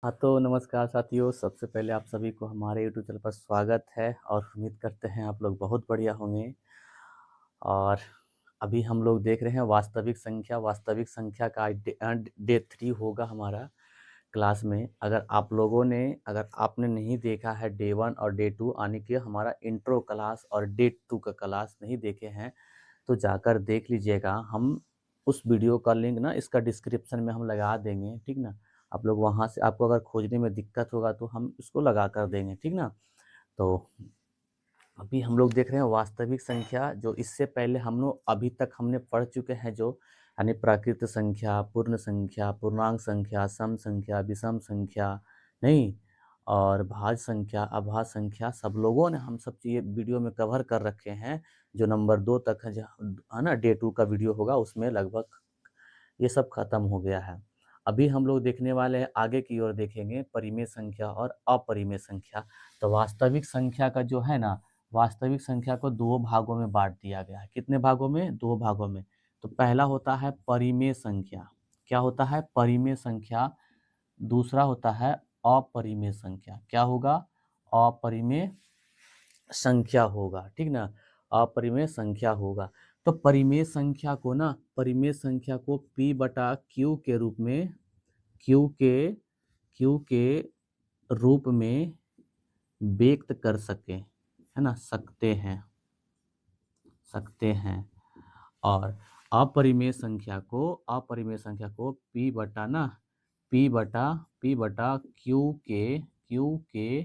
हाँ, तो नमस्कार साथियों। सबसे पहले आप सभी को हमारे यूट्यूब चैनल पर स्वागत है और उम्मीद करते हैं आप लोग बहुत बढ़िया होंगे। और अभी हम लोग देख रहे हैं वास्तविक संख्या का डे 3 होगा हमारा क्लास में। अगर आपने नहीं देखा है डे 1 और डे 2 यानी कि हमारा इंट्रो क्लास और डे 2 का क्लास नहीं देखे हैं, तो जाकर देख लीजिएगा। हम उस वीडियो का लिंक ना इसका डिस्क्रिप्शन में हम लगा देंगे, ठीक ना। आप लोग वहाँ से, आपको अगर खोजने में दिक्कत होगा तो हम इसको लगा कर देंगे, ठीक ना। तो अभी हम लोग देख रहे हैं वास्तविक संख्या, जो इससे पहले हम लोग अभी तक हमने पढ़ चुके हैं, जो यानी प्राकृत संख्या, पूर्ण संख्या, पूर्णांक संख्या, सम संख्या, विषम संख्या, नहीं, और भाज्य संख्या, अभाज्य संख्या, सब लोगों ने हम सब चीज़ वीडियो में कवर कर रखे हैं। जो नंबर 2 तक है ना, डे 2 का वीडियो होगा उसमें लगभग ये सब खत्म हो गया है। अभी हम लोग देखने वाले हैं, आगे की ओर देखेंगे परिमेय संख्या और अपरिमेय संख्या। तो वास्तविक संख्या का जो है ना, वास्तविक संख्या को 2 भागों में बांट दिया गया है। कितने भागों में? 2 भागों में। तो पहला होता है परिमेय संख्या। क्या होता है? परिमेय संख्या। दूसरा होता है अपरिमेय संख्या। क्या होगा? अपरिमेय संख्या होगा, ठीक ना। अपरिमेय संख्या होगा। तो परिमेय संख्या को P बटा Q के रूप में, क्यू के रूप में व्यक्त कर सके, है ना, सकते हैं। और अपरिमेय संख्या को P बटा क्यू के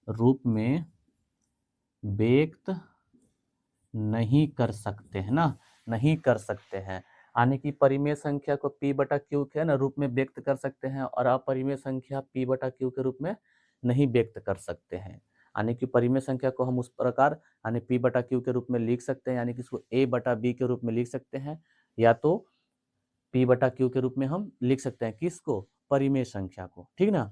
रूप में व्यक्त नहीं कर सकते हैं ना, नहीं कर सकते हैं। यानी कि परिमेय संख्या को P बटा क्यू के ना रूप में व्यक्त कर सकते हैं और अपरिमेय संख्या P बटा क्यू के रूप में नहीं व्यक्त कर सकते हैं। यानी कि परिमेय संख्या को हम उस प्रकार यानी P बटा क्यू के रूप में लिख सकते हैं, यानी कि इसको A बटा B के रूप में लिख सकते हैं, या तो P बटा क्यू के रूप में हम लिख सकते हैं। किसको? परिमेय संख्या को, ठीक ना।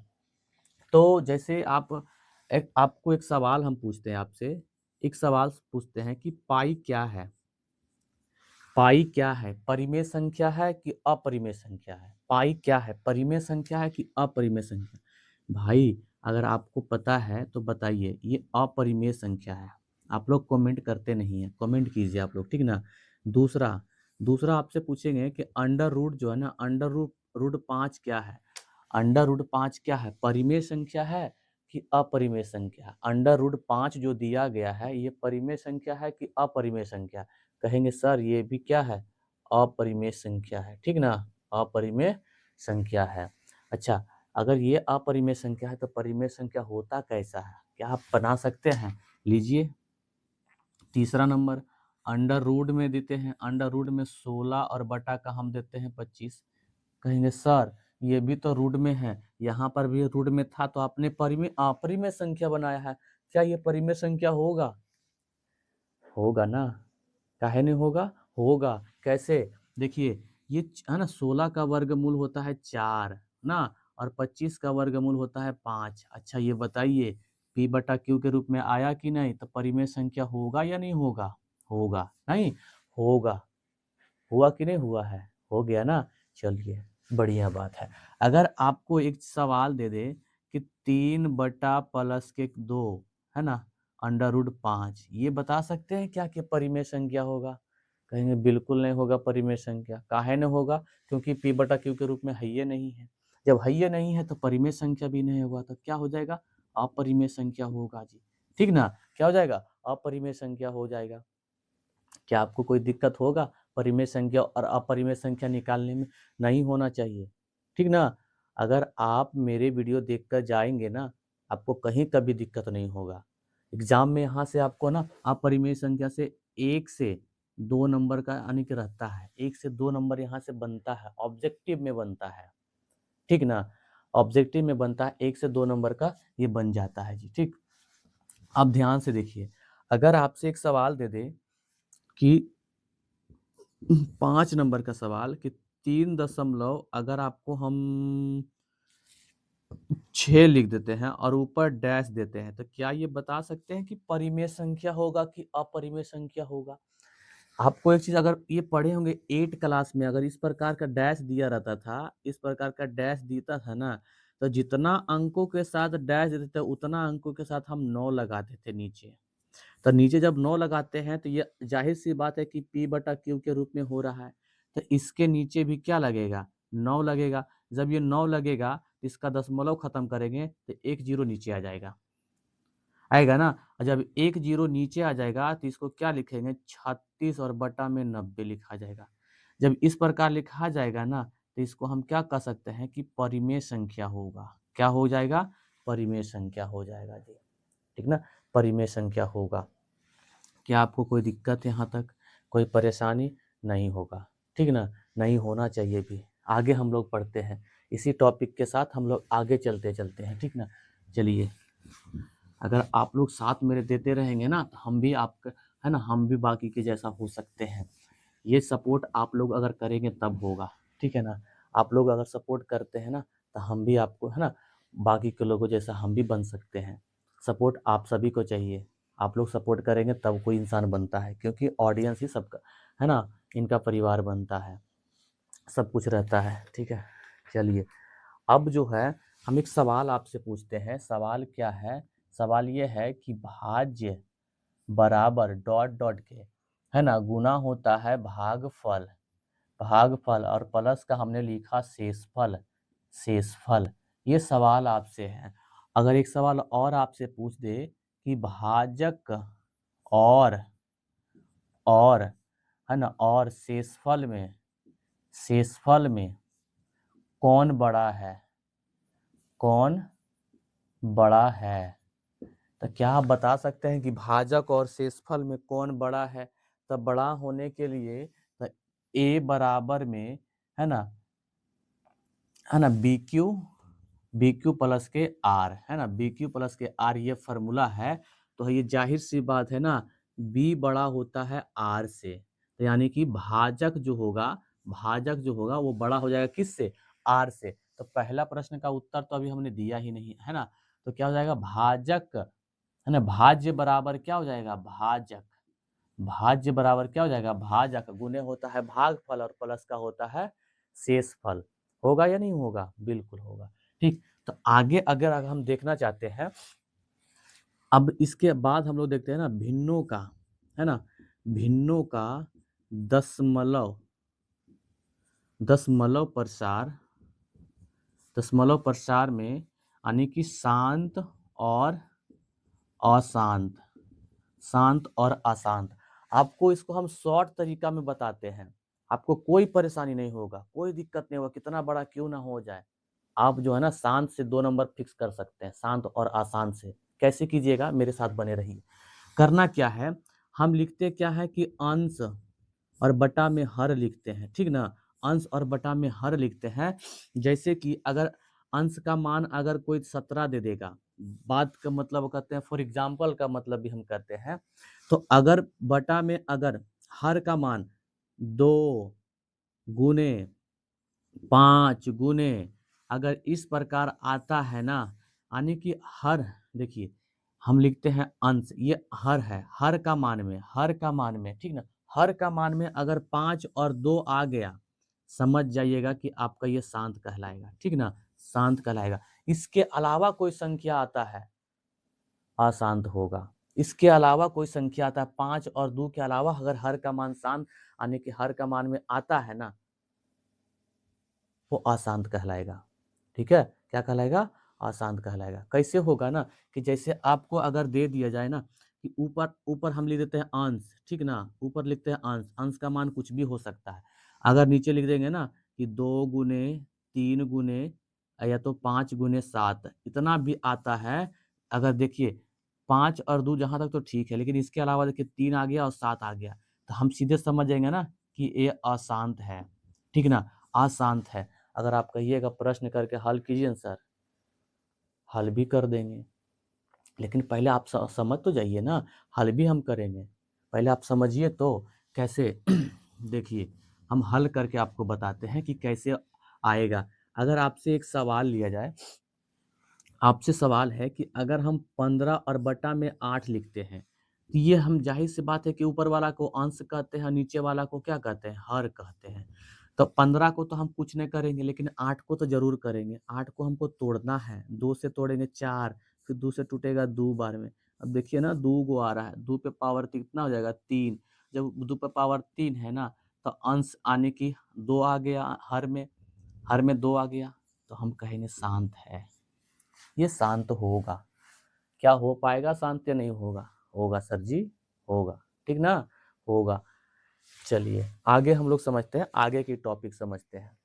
तो जैसे आपको एक सवाल हम पूछते हैं आपसे, एक सवाल पूछते हैं कि पाई क्या है? पाई क्या है? परिमेय संख्या है कि अपरिमेय संख्या है? पाई क्या है? परिमेय संख्या है कि अपरिमेय संख्या? भाई, अगर आपको पता है तो बताइए, ये अपरिमेय संख्या है। आप लोग कमेंट करते नहीं है, कमेंट कीजिए आप लोग, ठीक ना। दूसरा दूसरा आपसे पूछेंगे कि अंडर रूट जो है ना, अंडर रूट 5 क्या है? अंडर रूट 5 क्या है? परिमेय संख्या है कि अपरिमेय संख्या है? अंडर रूट 5 जो दिया गया है, ये परिमेय संख्या है कि अपरिमेय संख्या? कहेंगे सर ये भी क्या है? अपरिमेय संख्या है, ठीक ना, अपरिमेय संख्या है। अच्छा, अगर ये अपरिमेय संख्या है तो परिमेय संख्या होता कैसा है? क्या आप बना सकते हैं? लीजिए, तीसरा नंबर अंडर रूट में देते हैं, अंडर रूट में 16 और बटा का हम देते हैं 25। कहेंगे सर ये भी तो रूट में है, यहाँ पर भी रूट में था, तो आपने अपरिमेय संख्या बनाया है, क्या ये परिमेय संख्या होगा? होगा ना। काहे नहीं होगा? होगा। कैसे? देखिए, ये है ना, 16 का वर्गमूल होता है 4 ना, और 25 का वर्गमूल होता है 5। अच्छा ये बताइए, P बटा Q के रूप में आया कि नहीं? तो परिमेय संख्या होगा या नहीं होगा? होगा, नहीं होगा। हुआ कि नहीं हुआ है? हो गया ना। चलिए, बढ़िया बात है। अगर आपको एक सवाल दे दे कि 3 बटा प्लस के 2, है ना, अंडर रूट 5, ये बता सकते हैं क्या कि परिमेय संख्या होगा? कहेंगे बिल्कुल नहीं होगा परिमेय संख्या। काहे नहीं होगा? क्योंकि P बटा Q के रूप में है ये नहीं है। जब है ये नहीं है तो परिमेय संख्या भी नहीं होगा, तो क्या हो जाएगा? अपरिमेय संख्या होगा जी, ठीक ना। क्या हो जाएगा? अपरिमेय संख्या हो जाएगा। क्या आपको कोई दिक्कत होगा परिमेय संख्या और अपरिमेय संख्या निकालने में? नहीं होना चाहिए, ठीक ना। अगर आप मेरे वीडियो देखकर जाएंगे ना, आपको कहीं कभी दिक्कत नहीं होगा। एग्जाम में यहाँ से आपको ना अपरिमेय संख्या से 1 से 2 नंबर का यानी कि रहता है, 1 से 2 नंबर यहाँ से बनता है, ऑब्जेक्टिव में बनता है, ठीक ना। ऑब्जेक्टिव में बनता है, 1 से 2 नंबर का ये बन जाता है जी, ठीक। अब ध्यान से देखिए, अगर आपसे एक सवाल दे दे कि 5 नंबर का सवाल कि 3 दशमलव अगर आपको हम 6 लिख देते हैं और ऊपर डैश देते हैं, तो क्या ये बता सकते हैं कि परिमेय संख्या होगा कि अपरिमेय संख्या होगा? आपको एक चीज, अगर ये पढ़े होंगे 8 क्लास में, अगर इस प्रकार का डैश दिया रहता था, इस प्रकार का डैश देता था ना, तो जितना अंकों के साथ डैश देते थे उतना अंकों के साथ हम 9 लगाते थे नीचे। तो नीचे जब 9 लगाते हैं तो ये जाहिर सी बात है कि P बटा Q के रूप में हो रहा है। तो इसके नीचे भी क्या लगेगा? 9 लगेगा। जब ये 9 लगेगा तो इसका दशमलव खत्म करेंगे तो 1 0 नीचे आ जाएगा। आएगा ना? और जब 1 0 नीचे आ जाएगा तो इसको क्या लिखेंगे? 36 और बटा में 90 लिखा जाएगा। जब इस प्रकार लिखा जाएगा ना तो इसको हम क्या कह सकते हैं कि परिमेय संख्या होगा। क्या हो जाएगा? परिमेय संख्या हो जाएगा जी। ठीक ना? परिमेय संख्या होगा। क्या आपको कोई दिक्कत है यहाँ तक? कोई परेशानी नहीं होगा। ठीक ना? नहीं होना चाहिए भी। आगे हम लोग पढ़ते हैं। इसी टॉपिक के साथ हम लोग आगे चलते हैं। ठीक ना? चलिए, अगर आप लोग साथ मेरे देते रहेंगे ना तो हम भी आपका है ना, हम भी बाकी के जैसा हो सकते हैं। ये सपोर्ट आप लोग अगर करेंगे तब होगा। ठीक है ना? आप लोग अगर सपोर्ट करते हैं ना तो हम भी आपको है ना, बाकी के लोगों जैसा हम भी बन सकते हैं। सपोर्ट आप सभी को चाहिए। आप लोग सपोर्ट करेंगे तब कोई इंसान बनता है, क्योंकि ऑडियंस ही सबका है ना, इनका परिवार बनता है, सब कुछ रहता है। ठीक है, चलिए अब जो है हम एक सवाल आपसे पूछते हैं। सवाल क्या है? सवाल ये है कि भाज्य बराबर डॉट डॉट के है ना गुना होता है भागफल, भागफल और प्लस का हमने लिखा शेषफल, शेषफल। ये सवाल आपसे है। अगर एक सवाल और आपसे पूछ दे कि भाजक और है ना और शेषफल में कौन बड़ा है, कौन बड़ा है? तो क्या आप बता सकते हैं कि भाजक और शेषफल में कौन बड़ा है? तो बड़ा होने के लिए तो a बराबर में है ना बी क्यू प्लस के आर, है ना, बी क्यू प्लस के आर ये फॉर्मूला है। तो ये जाहिर सी बात है ना, बी बड़ा होता है आर से, तो यानी कि भाजक जो होगा वो बड़ा हो जाएगा किससे? आर से। तो पहला प्रश्न का उत्तर तो अभी हमने दिया ही नहीं है ना। तो क्या हो जाएगा? भाजक है ना, भाज्य बराबर क्या हो जाएगा? भाजक। भाज्य बराबर क्या हो जाएगा? भाजक गुने होता है भागफल और प्लस का होता है शेषफल। होगा या नहीं होगा? बिल्कुल होगा। ठीक, तो आगे अगर हम देखना चाहते हैं, अब इसके बाद हम लोग देखते हैं ना भिन्नों का, है ना, भिन्नों का दशमलव दशमलव प्रसार में यानी कि शांत और अशांत, शांत और अशांत। आपको इसको हम शॉर्ट तरीका में बताते हैं, आपको कोई परेशानी नहीं होगा, कोई दिक्कत नहीं होगा, कितना बड़ा क्यों ना हो जाए। आप जो है ना शांत से 2 नंबर फिक्स कर सकते हैं, शांत और अशांत से। कैसे कीजिएगा? मेरे साथ बने रहिए। करना क्या है, हम लिखते क्या है कि अंश और बटा में हर लिखते हैं। ठीक ना? अंश और बटा में हर लिखते हैं। जैसे कि अगर अंश का मान अगर कोई 17 दे देगा, बात का मतलब कहते हैं, फॉर एग्जाम्पल का मतलब भी हम कहते हैं। तो अगर बटा में अगर हर का मान 2 गुने 5 गुने अगर इस प्रकार आता है ना, यानी कि हर, देखिए हम लिखते हैं अंश, ये हर है, हर का मान में, ठीक ना, हर का मान में अगर 5 और 2 आ गया, समझ जाइएगा कि आपका ये शांत कहलाएगा। ठीक ना? शांत कहलाएगा। इसके अलावा कोई संख्या आता है, अशांत होगा। इसके अलावा कोई संख्या आता है, 5 और 2 के अलावा अगर हर का मान शांत यानी कि हर का मान में आता है ना, वो अशांत कहलाएगा। ठीक है? क्या कहलाएगा? अशांत कहलाएगा। कैसे होगा ना कि जैसे आपको अगर दे दिया जाए ना कि ऊपर ऊपर हम लिख देते हैं अंश, ठीक ना, ऊपर लिखते हैं अंश, अंश का मान कुछ भी हो सकता है। अगर नीचे लिख देंगे ना कि 2 गुने 3 गुने या तो 5 गुने 7 इतना भी आता है। अगर देखिए 5 और 2 जहाँ तक तो ठीक है, लेकिन इसके अलावा देखिए 3 आ गया और 7 आ गया, तो हम सीधे समझ जाएंगे ना कि ये अशांत है। ठीक ना? अशांत है। अगर आप कहिएगा प्रश्न करके हल कीजिए सर, हल भी कर देंगे, लेकिन पहले आप समझ तो जाइए ना, हल भी हम करेंगे, पहले आप समझिए तो कैसे। देखिए हम हल करके आपको बताते हैं कि कैसे आएगा। अगर आपसे एक सवाल लिया जाए, आपसे सवाल है कि अगर हम 15 और बटा में 8 लिखते हैं, तो ये हम जाहिर सी बात है कि ऊपर वाला को अंश कहते हैं, नीचे वाला को क्या कहते हैं? हर कहते हैं। तो 15 को तो हम कुछ नहीं करेंगे, लेकिन 8 को तो जरूर करेंगे। 8 को हमको तोड़ना है, 2 से तोड़ेंगे 4, फिर 2 से टूटेगा 2 बार में। अब देखिए ना 2 गो आ रहा है, 2 पे पावर कितना हो जाएगा 3। जब 2 पे पावर 3 है ना, तो अंश आने की 2 आ गया हर में 2 आ गया, तो हम कहेंगे शांत है। ये शांत होगा। क्या हो पाएगा शांत या नहीं होगा? होगा सर जी, होगा, ठीक ना, होगा। चलिए आगे हम लोग समझते हैं, आगे की टॉपिक समझते हैं।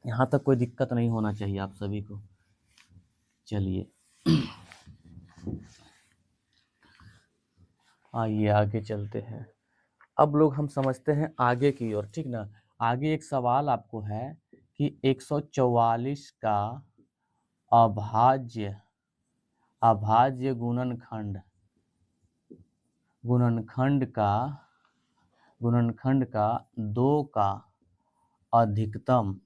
यहाँ तक कोई दिक्कत नहीं होना चाहिए आप सभी को। चलिए आइए आगे चलते हैं। अब लोग हम समझते हैं आगे की ओर, ठीक ना। आगे एक सवाल आपको है कि 144 का अभाज्य गुणनखंड का 2 का अधिकतम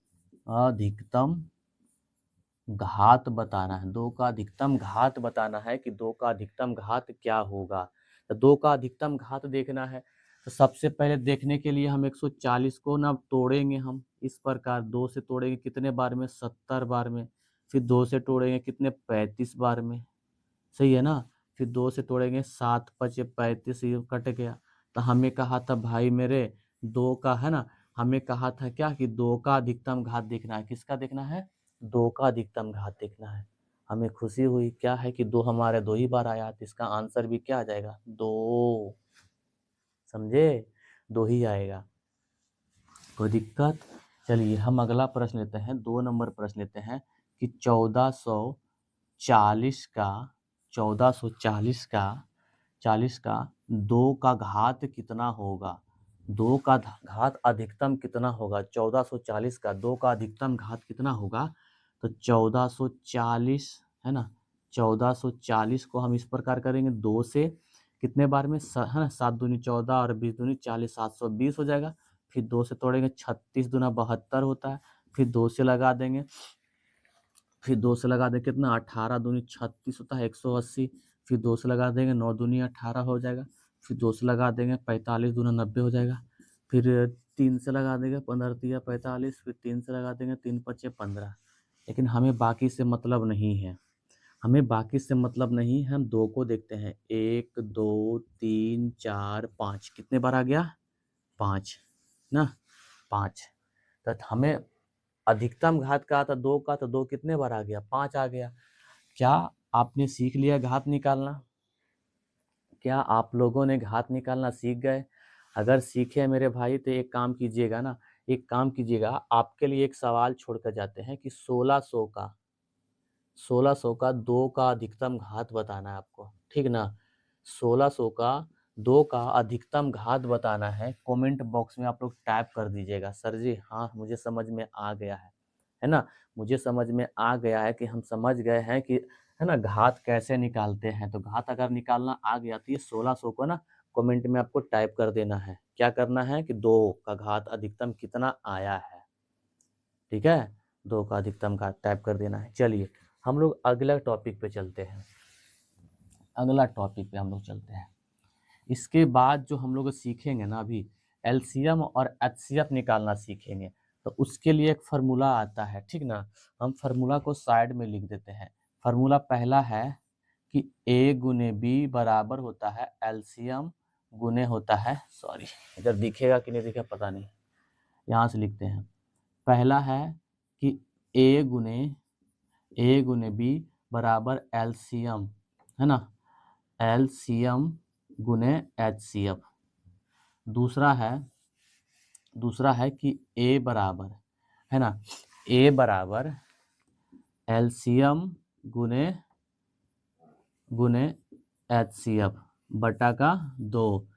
घात बताना है। 2 का अधिकतम घात बताना है कि 2 का अधिकतम घात क्या होगा। तो 2 का अधिकतम घात देखना है, तो सबसे पहले देखने के लिए हम 140 को ना तोड़ेंगे। हम इस प्रकार 2 से तोड़ेंगे कितने बार में? 70 बार में। फिर 2 से तोड़ेंगे कितने? 35 बार में, सही है ना। फिर 2 से तोड़ेंगे 7 5 35, ये कट गया। तो हमें कहा था भाई मेरे 2 का है ना, हमें कहा था क्या कि 2 का अधिकतम घात देखना है। किसका देखना है? 2 का अधिकतम घात देखना है। हमें खुशी हुई क्या है कि 2 हमारे 2 ही बार आया, तो इसका आंसर भी क्या आ जाएगा? 2। समझे? 2 ही आएगा। कोई दिक्कत? चलिए हम अगला प्रश्न लेते हैं, 2 नंबर प्रश्न लेते हैं कि 1440 का 2 का घात कितना होगा? 2 का घात अधिकतम कितना होगा? 1440 का 2 का अधिकतम घात कितना होगा? तो 1440 है ना, 1440 को हम इस प्रकार करेंगे, 2 से कितने बार में है ना, 7 दूनी 14 और 20 दूनी 40, 720 हो जाएगा। फिर 2 से तोड़ेंगे, 36 दूना 72 होता है। फिर 2 से लगा देंगे, कितना? 18 दूनी 36 होता है, 180। फिर 2 से लगा देंगे, 9 दूनी 18 हो जाएगा। फिर 2 से लगा देंगे, 45 दूना 90 हो जाएगा। फिर 3 से लगा देंगे, 15 तिया 45। फिर 3 से लगा देंगे, 3 पचे 15। लेकिन हमें बाकी से मतलब नहीं है, हम 2 को देखते हैं। 1 2 3 4 5, कितने बार आ गया? 5 ना, 5। तो हमें अधिकतम घात का था 2 का, तो 2 कितने बार आ गया? 5 आ गया। क्या आपने सीख लिया घात निकालना? क्या आप लोगों ने घात निकालना सीख गए? अगर सीखे मेरे भाई तो एक काम कीजिएगा ना, आपके लिए एक सवाल छोड़कर जाते हैं कि 1600 का 2 का अधिकतम घात बताना है आपको, ठीक ना। 1600 का 2 का अधिकतम घात बताना है। कमेंट बॉक्स में आप लोग टाइप कर दीजिएगा, सर जी हाँ मुझे समझ में आ गया है ना। मुझे समझ में आ गया है कि हम समझ गए हैं कि है ना घात कैसे निकालते हैं। तो घात अगर निकालना आ गया तो ये 1600 को ना कमेंट में आपको टाइप कर देना है। क्या करना है कि 2 का घात अधिकतम कितना आया है, ठीक है। 2 का अधिकतम घात टाइप कर देना है। चलिए हम लोग अगला टॉपिक पे चलते हैं। इसके बाद जो हम लोग सीखेंगे ना, अभी एलसीएम और एचसीएफ निकालना सीखेंगे। तो उसके लिए एक फार्मूला आता है, ठीक ना। हम फार्मूला को साइड में लिख देते हैं। फार्मूला पहला है कि ए गुने बी बराबर होता है एलसीएम गुने होता है, सॉरी इधर दिखेगा कि नहीं दिखेगा पता नहीं, यहाँ से लिखते हैं। पहला है कि ए गुने बी बराबर एलसीएम, है ना, एलसीएम गुने एचसीएफ। दूसरा है कि ए बराबर, है ना, ए बराबर एलसीएम गुने एचसीएफ बटा का 2।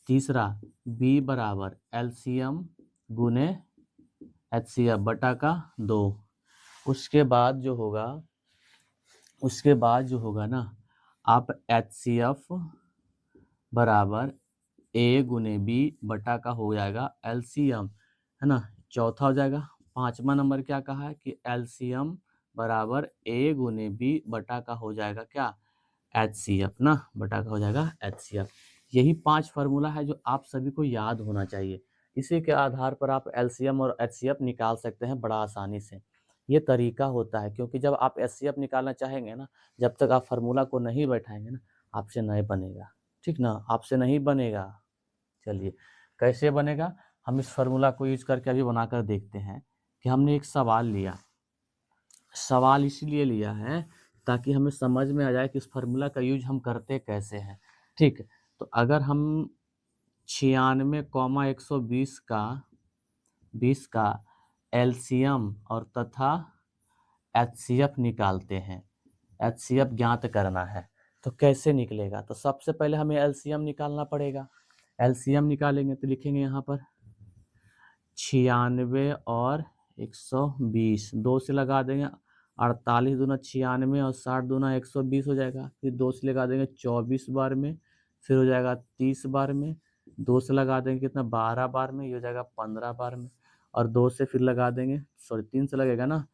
तीसरा बी बराबर एलसीएम गुने एचसीएफ बटा का 2। उसके बाद जो होगा ना, आप एचसीएफ बराबर ए गुने बी बटा का हो जाएगा एलसीएम, है ना। चौथा हो जाएगा। 5वां नंबर क्या कहा है कि एलसीएम बराबर ए गुने बी बटा का हो जाएगा क्या? एचसीएफ ना, बटा का हो जाएगा एचसीएफ। यही 5 फार्मूला है जो आप सभी को याद होना चाहिए। इसी के आधार पर आप एलसीएम और एचसीएफ निकाल सकते हैं बड़ा आसानी से। ये तरीका होता है, क्योंकि जब आप एचसीएफ निकालना चाहेंगे ना, जब तक आप फार्मूला को नहीं बैठाएंगे ना, आपसे नहीं बनेगा, ठीक ना, आपसे नहीं बनेगा। चलिए कैसे बनेगा, हम इस फार्मूला को यूज करके अभी बनाकर देखते हैं कि हमने एक सवाल लिया। सवाल इसलिए लिया है ताकि हमें समझ में आ जाए कि इस फार्मूला का यूज हम करते कैसे हैं। ठीक, तो अगर हम 96,120 का एलसीएम और तथा एचसीएफ निकालते हैं, एचसीएफ ज्ञात करना है, तो कैसे निकलेगा। तो सबसे पहले हमें एलसीएम निकालना पड़ेगा। एलसीएम निकालेंगे तो लिखेंगे यहाँ पर 96 और 120, 2 से लगा देंगे 48 दूना 96 और 60 दूना 120 हो जाएगा। फिर 2 से लगा देंगे 24 बार में, फिर हो जाएगा 30 बार में, 2 से लगा देंगे कितना 12 बार में, ये हो जाएगा 15 बार में, और 2 से फिर लगा देंगे, सॉरी 3 से लगेगा ना,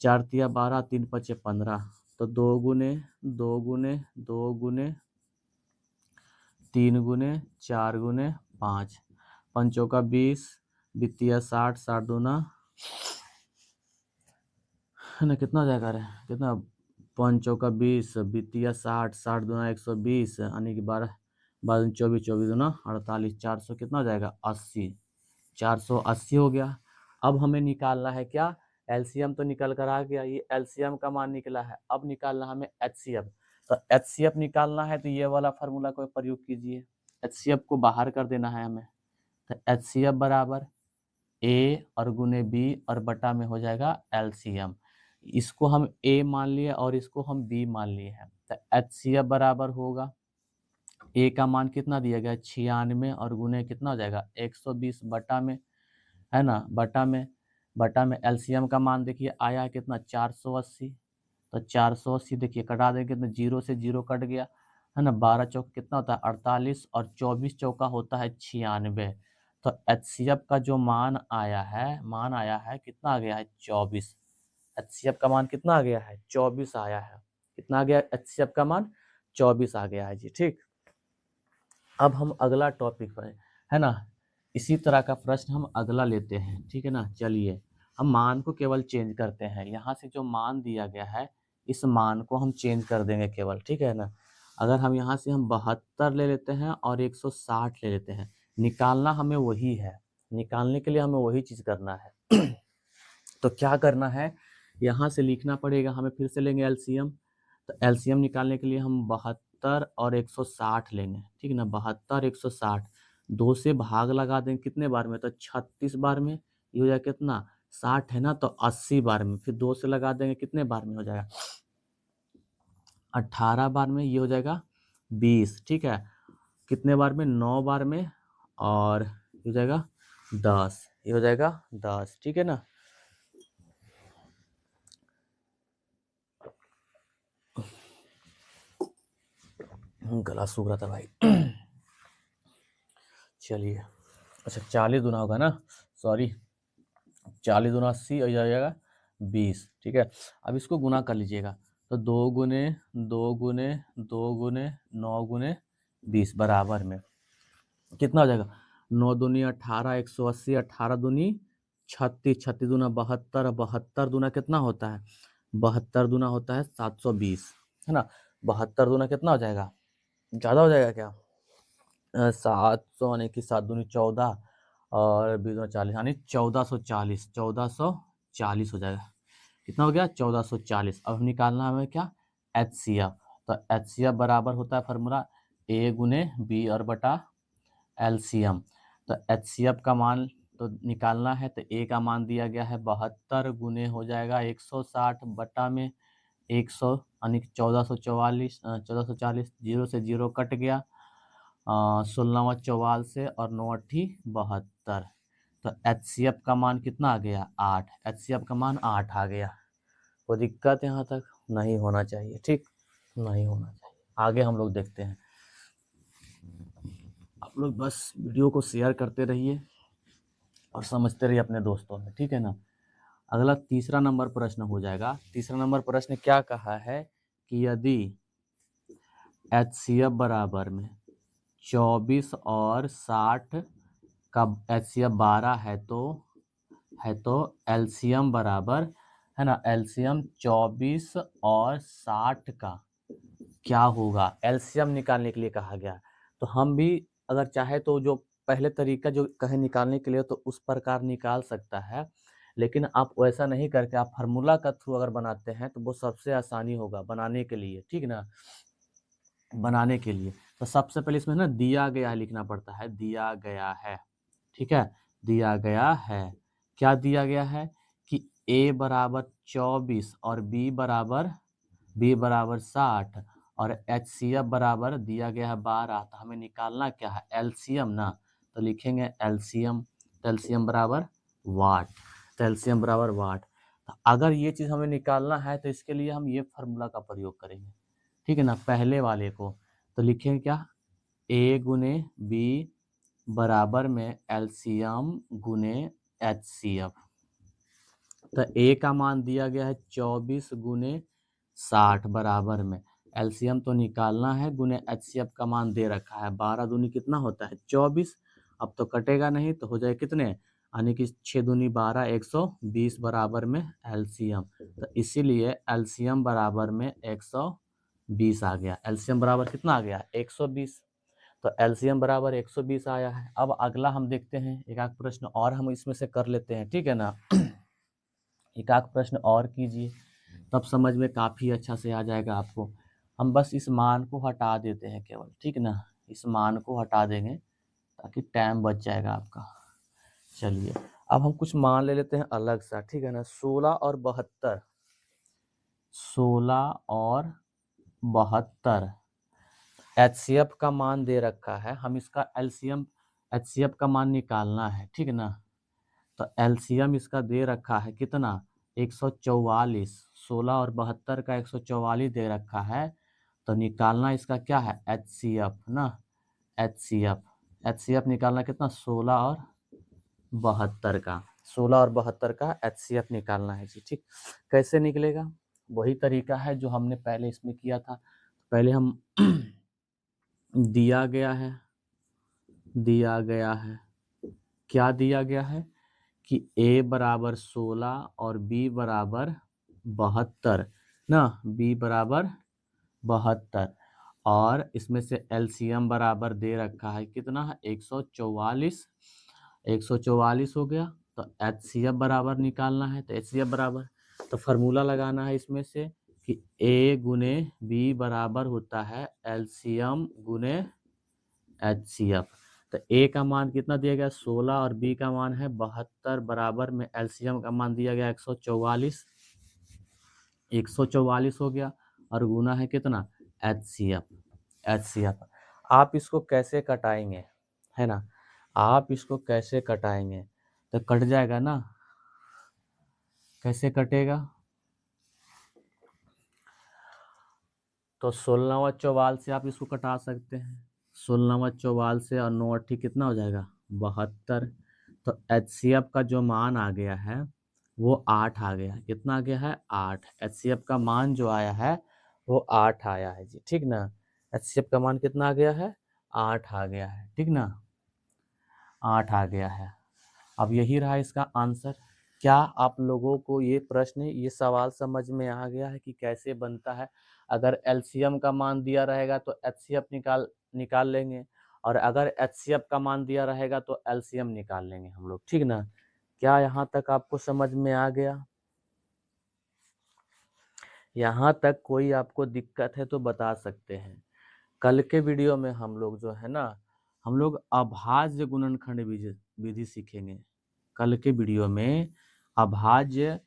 4 तिया 12, 3 पचे 15, तो 2 गुने 2 गुने 2 गुने 3 गुने 4 गुने 5, पंचों का 20, वित्तीय 60, 60 दूना है ना, कितना हो जाएगा रे, कितना, पंचों का 20, वित्तीय 60, 60 दूना 120, यानी कि 12 12 24, 24 दूना 48, 400 कितना हो जाएगा 80, 480 हो गया। अब हमें निकालना है क्या, एलसीएम तो निकल कर आ गया, ये एलसीएम का मान निकला है। अब निकालना हमें एचसीएफ, तो एचसीएफ निकालना है तो ये वाला फार्मूला को प्रयोग कीजिए, एचसीएफ को बाहर कर देना है हमें। तो एचसीएफ बराबर ए और गुने बी और बटा में हो जाएगा एलसीएम। इसको हम ए मान लिए और इसको हम बी मान लिए हैं, तो एचसीएफ बराबर होगा, ए का मान कितना दिया गया 96 और गुने कितना हो जाएगा 120 बटा में, है ना, बटा में एलसीएम का मान देखिए आया है कितना 480, तो 480 देखिए कटा देंगे कितना, 0 से 0 कट गया, है ना, 12 चौक कितना होता है 48 और 24 चौका होता है 96। तो एचसीएफ का जो मान आया है कितना आ गया है 24। एचसीएफ का मान कितना आ गया है 24 आया है, कितना आ गया एचसीएफ का मान 24 आ गया है जी। ठीक, अब हम अगला टॉपिक पर है ना, इसी तरह का प्रश्न हम अगला लेते हैं, ठीक है ना। चलिए हम मान को केवल चेंज करते हैं, यहाँ से जो मान दिया गया है इस मान को हम चेंज कर देंगे केवल, ठीक है ना। अगर हम यहाँ से हम 72 ले लेते हैं और 160 ले लेते हैं, निकालना हमें वही है, निकालने के लिए हमें वही चीज़ करना है। तो क्या करना है, यहाँ से लिखना पड़ेगा हमें, फिर से लेंगे एलसीएम। तो एलसीएम निकालने के लिए हम 72 और 160 लेंगे, ठीक है ना, 72 160, 2 से भाग लगा देंगे कितने बार में, तो 36 बार में, ये हो जाएगा कितना 60 है ना, तो 80 बार में, फिर 2 से लगा देंगे कितने बार में हो जाएगा 18 बार में, ये हो जाएगा 20, ठीक है, कितने बार में 9 बार में, और ये हो जाएगा 10, ये हो जाएगा 10, ठीक है ना। गला सूख रहा था भाई। चलिए, अच्छा 40 दूना होगा ना, सॉरी 40 दूना 80 और जाएगा 20, ठीक है। अब इसको गुना कर लीजिएगा, तो 2 गुने 2 गुने 2 गुने 9 गुने 20 बराबर में कितना हो जाएगा, 9 दूनी 18, 180, 18 दूनी 36, 36 दूना 72, 72 दूना कितना होता है 72 दूना होता है 720, है ना। 72 दूना कितना हो जाएगा, ज़्यादा हो जाएगा क्या, 700 यानी कि 7 दूनी 14 और 20 दूनी 40, यानी 1440, 1440 हो जाएगा, कितना हो गया 1440। अब निकालना हमें क्या एचसीएफ, तो एचसीएफ बराबर होता है फार्मूला ए गुने बी और बटा एलसीएम। तो एचसीएफ का मान तो निकालना है, तो ए का मान दिया गया है 72 गुने हो जाएगा 160 बटा में 100 यानी 1440, 1440, 0 से 0 कट गया, 16वां 44 से और 9 अट्ठी 72, तो एचसीएफ का मान कितना आ गया 8, एचसीएफ का मान 8 आ गया। कोई दिक्कत यहाँ तक नहीं होना चाहिए, ठीक, नहीं होना चाहिए। आगे हम लोग देखते हैं, आप लोग बस वीडियो को शेयर करते रहिए और समझते रहिए अपने दोस्तों में, ठीक है ना। अगला तीसरा नंबर प्रश्न हो जाएगा। तीसरा नंबर प्रश्न क्या कहा है कि यदि एचसीएफ बराबर में 24 और 60 का HCF 12 है तो एलसीएम बराबर है ना, एलसीएम 24 और 60 का क्या होगा, एलसीएम निकालने के लिए कहा गया। तो हम भी अगर चाहे तो जो पहले तरीका जो कहे निकालने के लिए तो उस प्रकार निकाल सकता है, लेकिन आप वैसा नहीं करके आप फार्मूला का थ्रू अगर बनाते हैं तो वो सबसे आसानी होगा बनाने के लिए, ठीक ना, बनाने के लिए। तो सबसे पहले इसमें ना दिया गया लिखना पड़ता है, दिया गया है, ठीक है, दिया गया है। क्या दिया गया है कि a बराबर 24 और b बराबर 60 और HCF बराबर दिया गया है 12। तो हमें निकालना क्या है, एलसीएम ना, तो लिखेंगे एलसीएम, तो एलसीएम बराबर वाट, तो एलसीएम बराबर वाट। तो अगर ये चीज़ हमें निकालना है तो इसके लिए हम ये फार्मूला का प्रयोग करेंगे, ठीक है ना, पहले वाले को। तो लिखेंगे क्या, a गुने b बराबर में एलसीएम गुने HCF। तो a का मान दिया गया है 24 गुने 60 बराबर में एलसीएम तो निकालना है, गुने HCF का मान दे रखा है 12 दूनी कितना होता है 24। अब तो कटेगा नहीं तो हो जाए कितने, यानी कि 6 दूनी 12 120 बराबर में एलसीएम। तो इसीलिए एलसीएम बराबर में 120 आ गया। एलसीएम बराबर कितना आ गया 120। तो एलसीएम बराबर 120 आया है। अब अगला हम देखते हैं, एक आध प्रश्न और हम इसमें से कर लेते हैं, ठीक है ना। एक आध प्रश्न और कीजिए तब समझ में काफ़ी अच्छा से आ जाएगा आपको। हम बस इस मान को हटा देते हैं केवल, ठीक ना, इस मान को हटा देंगे ताकि टाइम बच जाएगा आपका। चलिए अब हम कुछ मान ले लेते हैं अलग सा, ठीक है ना। 16 और 72, 16 और 72 HCF का मान दे रखा है, हम इसका एलसीएम HCF का मान निकालना है, ठीक है ना। तो एलसीएम इसका दे रखा है कितना 144, 16 और 72 का 144 दे रखा है। तो निकालना इसका क्या है HCF ना, HCF निकालना कितना 16 और 72 का, 16 और 72 का HCF निकालना है जी, ठीक। कैसे निकलेगा, वही तरीका है जो हमने पहले इसमें किया था। पहले हम दिया गया है क्या दिया गया है कि a बराबर 16 और b बराबर 72 ना, b बराबर 72 और इसमें से एलसीएम बराबर दे रखा है कितना है 144, 144 हो गया। तो HCF बराबर निकालना है, तो HCF बराबर, तो फार्मूला लगाना है इसमें से कि a गुने b बराबर होता है एलसीएम गुने HCF। तो a का मान कितना दिया गया 16 और b का मान है 72 बराबर में एलसीएम का मान दिया गया 144, 144 हो गया और गुना है कितना HCF। आप इसको कैसे कटाएंगे, है ना, आप इसको कैसे कटाएंगे, तो कट जाएगा ना, कैसे कटेगा, तो 16वां चौवाल से आप इसको कटा सकते हैं, 16वां चौवाल से और 9 अट्ठी कितना हो जाएगा 72। तो HCF का जो मान आ गया है वो 8 आ गया, कितना आ गया है 8। HCF का मान जो आया है वो 8 आया है जी, ठीक ना। HCF का मान कितना आ गया है 8 आ गया है, ठीक ना, 8 आ गया है। अब यही रहा इसका आंसर। क्या आप लोगों को ये प्रश्न, ये सवाल समझ में आ गया है कि कैसे बनता है। अगर एलसीएम का मान दिया रहेगा तो एचसीएफ निकाल लेंगे, और अगर एचसीएफ का मान दिया रहेगा तो एलसीएम निकाल लेंगे हम लोग, ठीक ना। क्या यहाँ तक आपको समझ में आ गया, यहाँ तक कोई आपको दिक्कत है तो बता सकते हैं। कल के वीडियो में हम लोग जो है ना, हम लोग अभाज्य गुणनखंड विधि सीखेंगे। कल के वीडियो में अभाज्य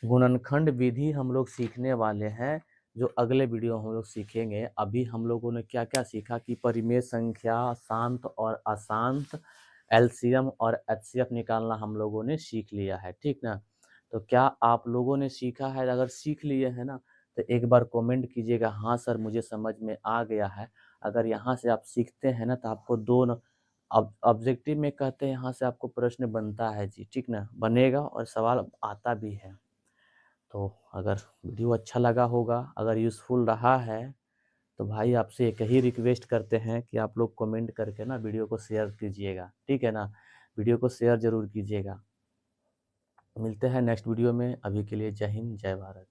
गुणनखंड विधि हम लोग सीखने वाले हैं, जो अगले वीडियो हम लोग सीखेंगे। अभी हम लोगों ने क्या क्या सीखा कि परिमेय संख्या, शांत और अशांत, एलसीएम और एचसीएफ निकालना हम लोगों ने सीख लिया है, ठीक ना। तो क्या आप लोगों ने सीखा है, अगर सीख लिए है ना तो एक बार कमेंट कीजिएगा हाँ सर मुझे समझ में आ गया है। अगर यहाँ से आप सीखते हैं ना तो आपको दो ऑब्जेक्टिव में कहते हैं यहाँ से आपको प्रश्न बनता है जी, ठीक ना, बनेगा और सवाल आता भी है। तो अगर वीडियो अच्छा लगा होगा, अगर यूज़फुल रहा है तो भाई आपसे एक ही रिक्वेस्ट करते हैं कि आप लोग कमेंट करके ना वीडियो को शेयर कीजिएगा, ठीक है ना। वीडियो को शेयर ज़रूर कीजिएगा। मिलते हैं नेक्स्ट वीडियो में, अभी के लिए जय हिंद, जय भारत।